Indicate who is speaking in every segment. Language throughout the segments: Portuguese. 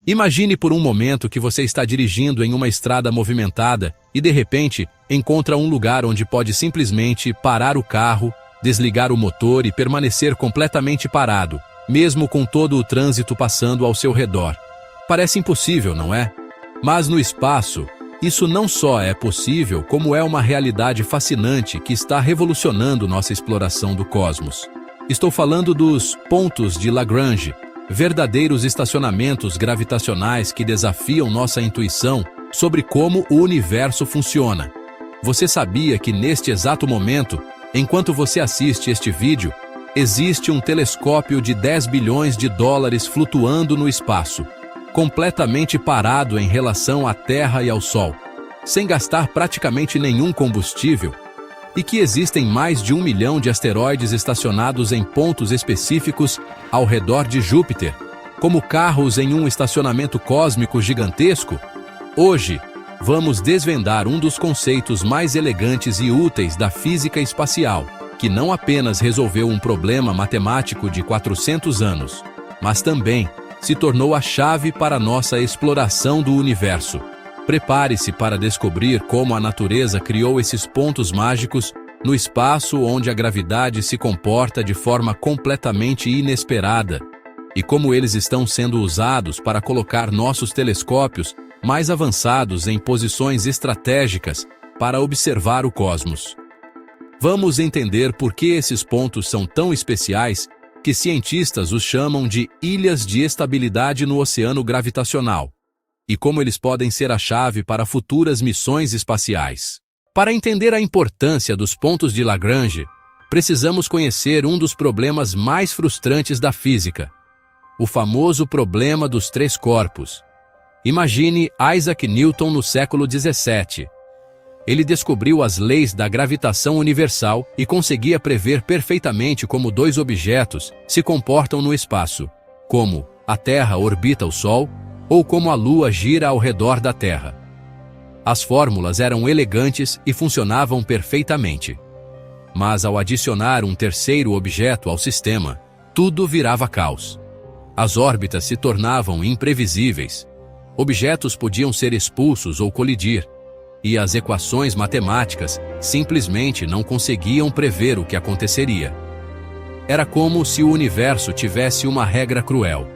Speaker 1: Imagine por um momento que você está dirigindo em uma estrada movimentada e, de repente, encontra um lugar onde pode simplesmente parar o carro, desligar o motor e permanecer completamente parado, mesmo com todo o trânsito passando ao seu redor. Parece impossível, não é? Mas no espaço, isso não só é possível, como é uma realidade fascinante que está revolucionando nossa exploração do cosmos. Estou falando dos pontos de Lagrange, verdadeiros estacionamentos gravitacionais que desafiam nossa intuição sobre como o universo funciona. Você sabia que neste exato momento, enquanto você assiste este vídeo, existe um telescópio de 10 bilhões de dólares flutuando no espaço, completamente parado em relação à Terra e ao Sol, sem gastar praticamente nenhum combustível, e que existem mais de 1 milhão de asteroides estacionados em pontos específicos ao redor de Júpiter, como carros em um estacionamento cósmico gigantesco? Hoje, vamos desvendar um dos conceitos mais elegantes e úteis da física espacial, que não apenas resolveu um problema matemático de 400 anos, mas também se tornou a chave para nossa exploração do universo. Prepare-se para descobrir como a natureza criou esses pontos mágicos no espaço onde a gravidade se comporta de forma completamente inesperada e como eles estão sendo usados para colocar nossos telescópios mais avançados em posições estratégicas para observar o cosmos. Vamos entender por que esses pontos são tão especiais que cientistas os chamam de ilhas de estabilidade no oceano gravitacional, e como eles podem ser a chave para futuras missões espaciais. Para entender a importância dos pontos de Lagrange, precisamos conhecer um dos problemas mais frustrantes da física, o famoso problema dos três corpos. Imagine Isaac Newton no século 17. Ele descobriu as leis da gravitação universal e conseguia prever perfeitamente como dois objetos se comportam no espaço, como a Terra orbita o Sol ou como a Lua gira ao redor da Terra. As fórmulas eram elegantes e funcionavam perfeitamente. Mas ao adicionar um terceiro objeto ao sistema, tudo virava caos. As órbitas se tornavam imprevisíveis. Objetos podiam ser expulsos ou colidir, e as equações matemáticas simplesmente não conseguiam prever o que aconteceria. Era como se o universo tivesse uma regra cruel.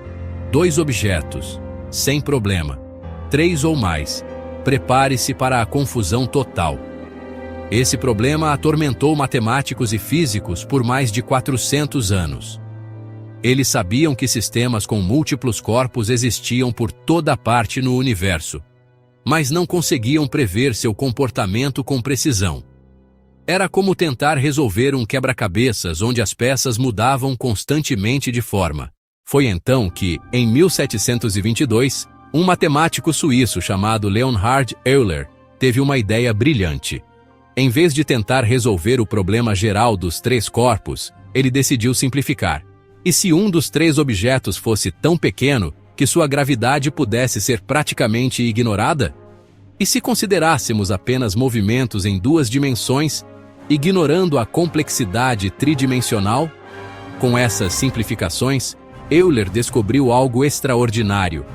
Speaker 1: 2 objetos, sem problema. 3 ou mais, prepare-se para a confusão total. Esse problema atormentou matemáticos e físicos por mais de 400 anos. Eles sabiam que sistemas com múltiplos corpos existiam por toda parte no universo, mas não conseguiam prever seu comportamento com precisão. Era como tentar resolver um quebra-cabeças onde as peças mudavam constantemente de forma. Foi então que, em 1722, um matemático suíço chamado Leonhard Euler teve uma ideia brilhante. Em vez de tentar resolver o problema geral dos 3 corpos, ele decidiu simplificar. E se um dos 3 objetos fosse tão pequeno que sua gravidade pudesse ser praticamente ignorada? E se considerássemos apenas movimentos em 2 dimensões, ignorando a complexidade tridimensional? Com essas simplificações, Euler descobriu algo extraordinário.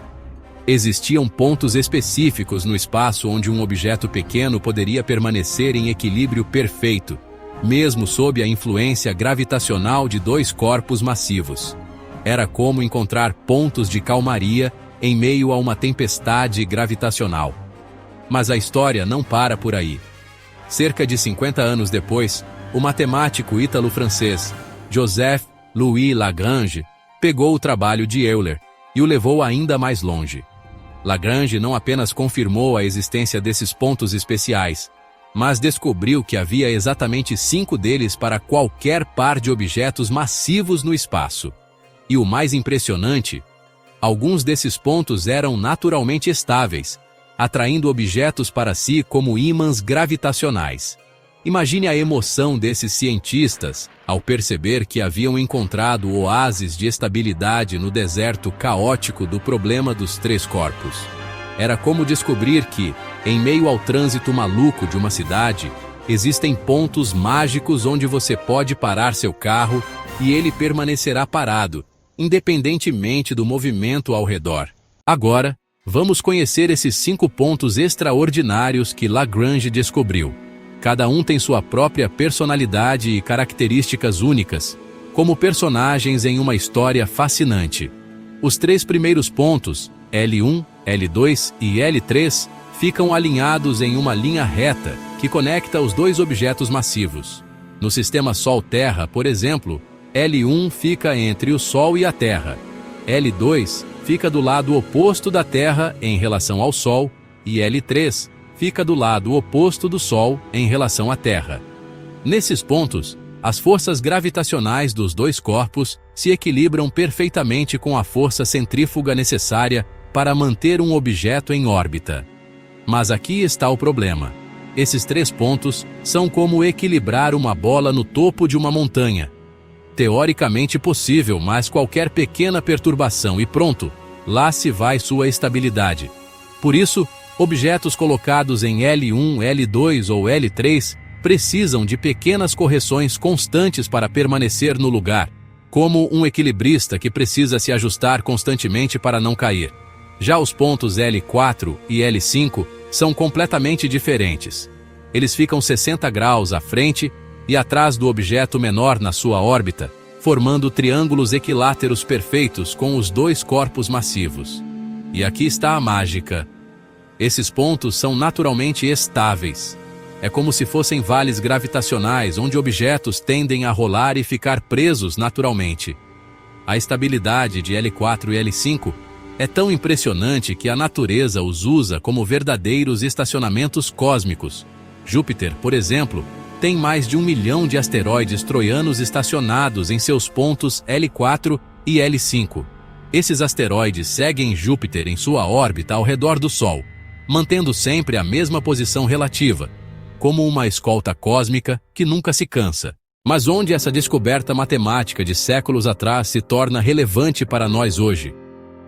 Speaker 1: Existiam pontos específicos no espaço onde um objeto pequeno poderia permanecer em equilíbrio perfeito, mesmo sob a influência gravitacional de 2 corpos massivos. Era como encontrar pontos de calmaria em meio a uma tempestade gravitacional. Mas a história não para por aí. Cerca de 50 anos depois, o matemático ítalo-francês Joseph-Louis Lagrange pegou o trabalho de Euler e o levou ainda mais longe. Lagrange não apenas confirmou a existência desses pontos especiais, mas descobriu que havia exatamente 5 deles para qualquer par de objetos massivos no espaço. E o mais impressionante, alguns desses pontos eram naturalmente estáveis, atraindo objetos para si como ímãs gravitacionais. Imagine a emoção desses cientistas ao perceber que haviam encontrado oásis de estabilidade no deserto caótico do problema dos 3 corpos. Era como descobrir que, em meio ao trânsito maluco de uma cidade, existem pontos mágicos onde você pode parar seu carro e ele permanecerá parado, independentemente do movimento ao redor. Agora, vamos conhecer esses 5 pontos extraordinários que Lagrange descobriu. Cada um tem sua própria personalidade e características únicas, como personagens em uma história fascinante. Os 3 primeiros pontos, L1, L2 e L3, ficam alinhados em uma linha reta que conecta os 2 objetos massivos. No sistema Sol-Terra, por exemplo, L1 fica entre o Sol e a Terra. L2 fica do lado oposto da Terra em relação ao Sol e L3 fica do lado oposto do Sol em relação à Terra. Nesses pontos, as forças gravitacionais dos 2 corpos se equilibram perfeitamente com a força centrífuga necessária para manter um objeto em órbita. Mas aqui está o problema. Esses 3 pontos são como equilibrar uma bola no topo de uma montanha. Teoricamente possível, mas qualquer pequena perturbação e pronto, lá se vai sua estabilidade. Por isso, objetos colocados em L1, L2 ou L3 precisam de pequenas correções constantes para permanecer no lugar, como um equilibrista que precisa se ajustar constantemente para não cair. Já os pontos L4 e L5 são completamente diferentes. Eles ficam 60 graus à frente e atrás do objeto menor na sua órbita, formando triângulos equiláteros perfeitos com os 2 corpos massivos. E aqui está a mágica. Esses pontos são naturalmente estáveis. É como se fossem vales gravitacionais onde objetos tendem a rolar e ficar presos naturalmente. A estabilidade de L4 e L5 é tão impressionante que a natureza os usa como verdadeiros estacionamentos cósmicos. Júpiter, por exemplo, tem mais de 1 milhão de asteroides troianos estacionados em seus pontos L4 e L5. Esses asteroides seguem Júpiter em sua órbita ao redor do Sol, mantendo sempre a mesma posição relativa, como uma escolta cósmica que nunca se cansa. Mas onde essa descoberta matemática de séculos atrás se torna relevante para nós hoje?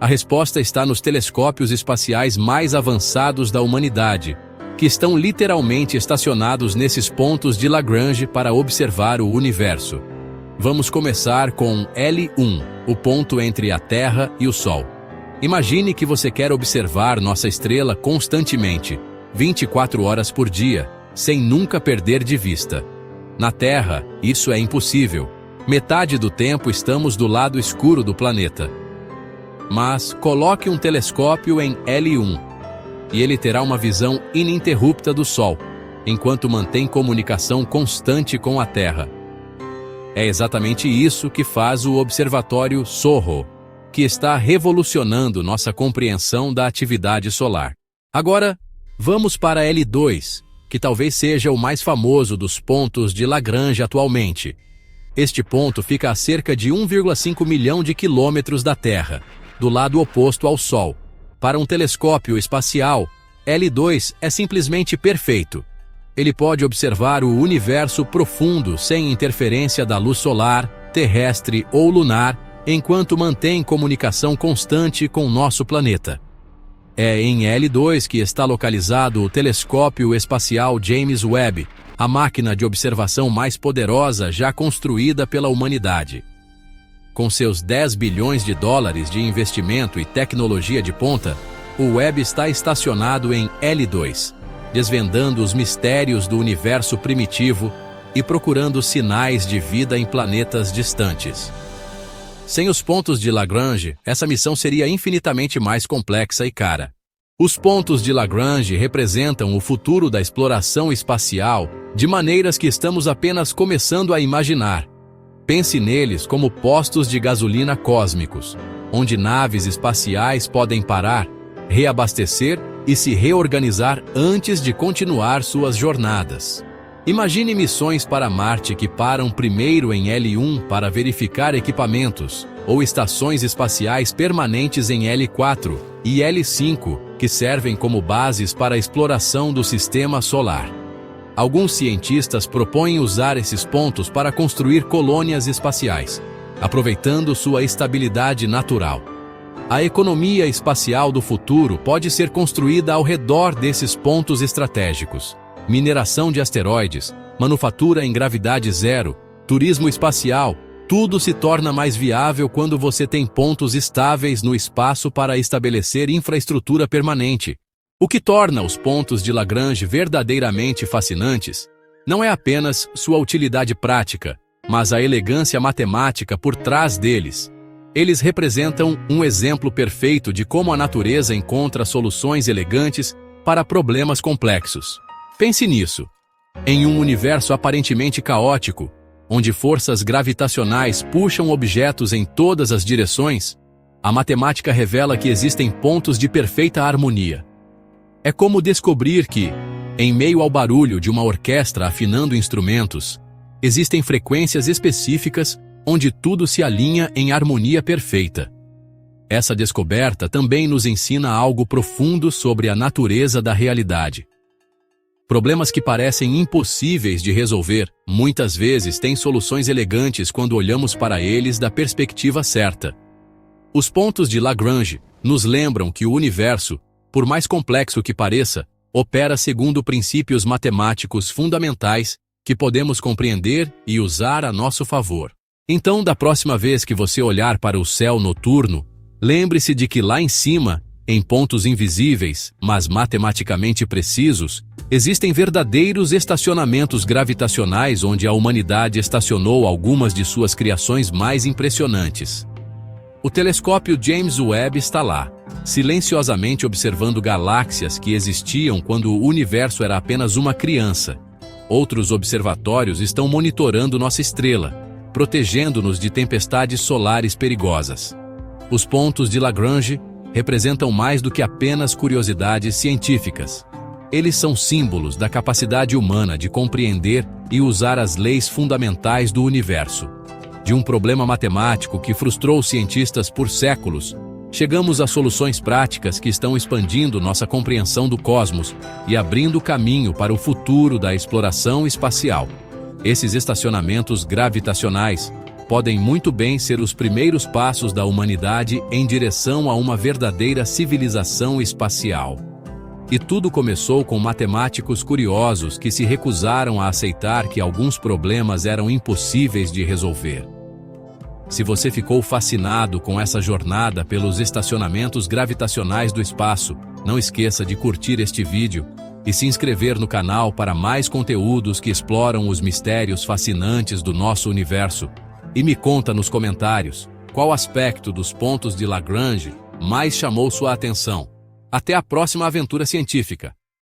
Speaker 1: A resposta está nos telescópios espaciais mais avançados da humanidade, que estão literalmente estacionados nesses pontos de Lagrange para observar o universo. Vamos começar com L1, o ponto entre a Terra e o Sol. Imagine que você quer observar nossa estrela constantemente, 24 horas por dia, sem nunca perder de vista. Na Terra, isso é impossível. Metade do tempo estamos do lado escuro do planeta. Mas coloque um telescópio em L1, e ele terá uma visão ininterrupta do Sol, enquanto mantém comunicação constante com a Terra. É exatamente isso que faz o Observatório SOHO, que está revolucionando nossa compreensão da atividade solar. Agora, vamos para L2, que talvez seja o mais famoso dos pontos de Lagrange atualmente. Este ponto fica a cerca de 1,5 milhão de quilômetros da Terra, do lado oposto ao Sol. Para um telescópio espacial, L2 é simplesmente perfeito. Ele pode observar o universo profundo sem interferência da luz solar, terrestre ou lunar, enquanto mantém comunicação constante com nosso planeta. É em L2 que está localizado o telescópio espacial James Webb, a máquina de observação mais poderosa já construída pela humanidade. Com seus 10 bilhões de dólares de investimento e tecnologia de ponta, o Webb está estacionado em L2, desvendando os mistérios do universo primitivo e procurando sinais de vida em planetas distantes. Sem os pontos de Lagrange, essa missão seria infinitamente mais complexa e cara. Os pontos de Lagrange representam o futuro da exploração espacial de maneiras que estamos apenas começando a imaginar. Pense neles como postos de gasolina cósmicos, onde naves espaciais podem parar, reabastecer e se reorganizar antes de continuar suas jornadas. Imagine missões para Marte que param primeiro em L1 para verificar equipamentos, ou estações espaciais permanentes em L4 e L5, que servem como bases para a exploração do sistema solar. Alguns cientistas propõem usar esses pontos para construir colônias espaciais, aproveitando sua estabilidade natural. A economia espacial do futuro pode ser construída ao redor desses pontos estratégicos. Mineração de asteroides, manufatura em gravidade zero, turismo espacial, Tudo se torna mais viável quando você tem pontos estáveis no espaço para estabelecer infraestrutura permanente. O que torna os pontos de Lagrange verdadeiramente fascinantes não é apenas sua utilidade prática, mas a elegância matemática por trás deles. Eles representam um exemplo perfeito de como a natureza encontra soluções elegantes para problemas complexos. Pense nisso. Em um universo aparentemente caótico, onde forças gravitacionais puxam objetos em todas as direções, a matemática revela que existem pontos de perfeita harmonia. É como descobrir que, em meio ao barulho de uma orquestra afinando instrumentos, existem frequências específicas onde tudo se alinha em harmonia perfeita. Essa descoberta também nos ensina algo profundo sobre a natureza da realidade. Problemas que parecem impossíveis de resolver, muitas vezes têm soluções elegantes quando olhamos para eles da perspectiva certa. Os pontos de Lagrange nos lembram que o universo, por mais complexo que pareça, opera segundo princípios matemáticos fundamentais que podemos compreender e usar a nosso favor. Então, da próxima vez que você olhar para o céu noturno, lembre-se de que lá em cima, em pontos invisíveis, mas matematicamente precisos, existem verdadeiros estacionamentos gravitacionais onde a humanidade estacionou algumas de suas criações mais impressionantes. O telescópio James Webb está lá, silenciosamente observando galáxias que existiam quando o universo era apenas uma criança. Outros observatórios estão monitorando nossa estrela, protegendo-nos de tempestades solares perigosas. Os pontos de Lagrange representam mais do que apenas curiosidades científicas. Eles são símbolos da capacidade humana de compreender e usar as leis fundamentais do universo. De um problema matemático que frustrou cientistas por séculos, chegamos a soluções práticas que estão expandindo nossa compreensão do cosmos e abrindo caminho para o futuro da exploração espacial. Esses estacionamentos gravitacionais podem muito bem ser os primeiros passos da humanidade em direção a uma verdadeira civilização espacial. E tudo começou com matemáticos curiosos que se recusaram a aceitar que alguns problemas eram impossíveis de resolver. Se você ficou fascinado com essa jornada pelos estacionamentos gravitacionais do espaço, não esqueça de curtir este vídeo e se inscrever no canal para mais conteúdos que exploram os mistérios fascinantes do nosso universo. E me conta nos comentários qual aspecto dos pontos de Lagrange mais chamou sua atenção. Até a próxima aventura científica!